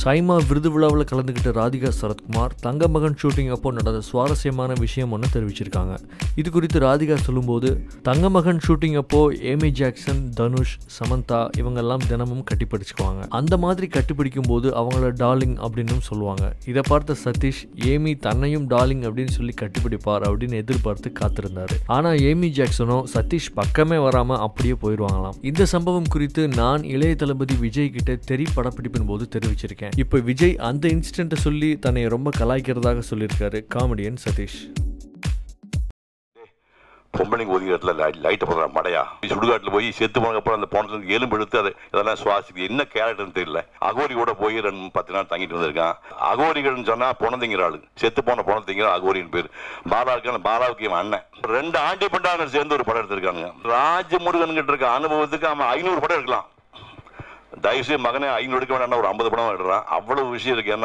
சைமா விருது விழாவில் கலந்துக்கிட்ட ராதிகா சரத்குமார் தங்க மகன் ஷூட்டிங் அப்போ நடந்த சுவாரஸ்யமான விஷயம் ஒன்று தெரிவிச்சிருக்காங்க. இது குறித்து ராதிகா சொல்லும்போது, தங்க மகன் ஷூட்டிங் அப்போ ஏமி ஜாக்சன், தனுஷ், சமந்தா இவங்கெல்லாம் தினமும் கட்டிப்பிடிச்சுக்குவாங்க. அந்த மாதிரி கட்டிப்பிடிக்கும் போது அவங்கள டார்லிங் அப்படின்னு சொல்லுவாங்க. இதை பார்த்த சதீஷ், ஏமி தன்னையும் டார்லிங் அப்படின்னு சொல்லி கட்டிப்பிடிப்பார் அப்படின்னு எதிர்பார்த்து காத்திருந்தாரு. ஆனா ஏமி ஜாக்சனோ சதீஷ் பக்கமே வராம அப்படியே போயிடுவாங்களாம். இந்த சம்பவம் குறித்து நான் இளைய தளபதி விஜய் கிட்ட தெரி படப்பிடிப்பின் போது தெரிவிச்சிருக்கேன். இப்ப விஜய் அந்த இன்சிடென்ட்டை சொல்லி தன்னை ரொம்ப கலாய்க்கிறதாக சொல்லியிருக்காரு காமெடியன் சதீஷ். பொம்பளைங்க ஒதுங்க இடத்துல லைட்டை போடுற மடையா சுடுகாட்டில் போய் செத்து போனதுக்கப்புறம் அந்த போனதுக்கு எலும்பு எடுத்து அதை இதெல்லாம் சுவாசிக்கு என்ன கேரக்டர்னு தெரியல. அகோரி கூட போய் 10 நாள் தங்கிட்டு வந்திருக்கான். அகோரிகள்னு சொன்னா பொணந்திங்கிற ஆளு, செத்து போன பொணந்திங்கிற அகோரின்னு பேர். பாலாவுக்கு இவன் அண்ணன். 2 ஆண்டி பண்டாங்க சேர்ந்து ஒரு படம் எடுத்திருக்காங்க. ராஜமுருகன் கிட்ட இருக்க அனுபவத்துக்கு அவன் 500 படம் எடுக்கலாம். தயவுசெய்து மகனே 500 எடுக்க வேண்டாம், ஒரு 50 படம் எடுறான். அவ்வளவு விஷயம் இருக்கு.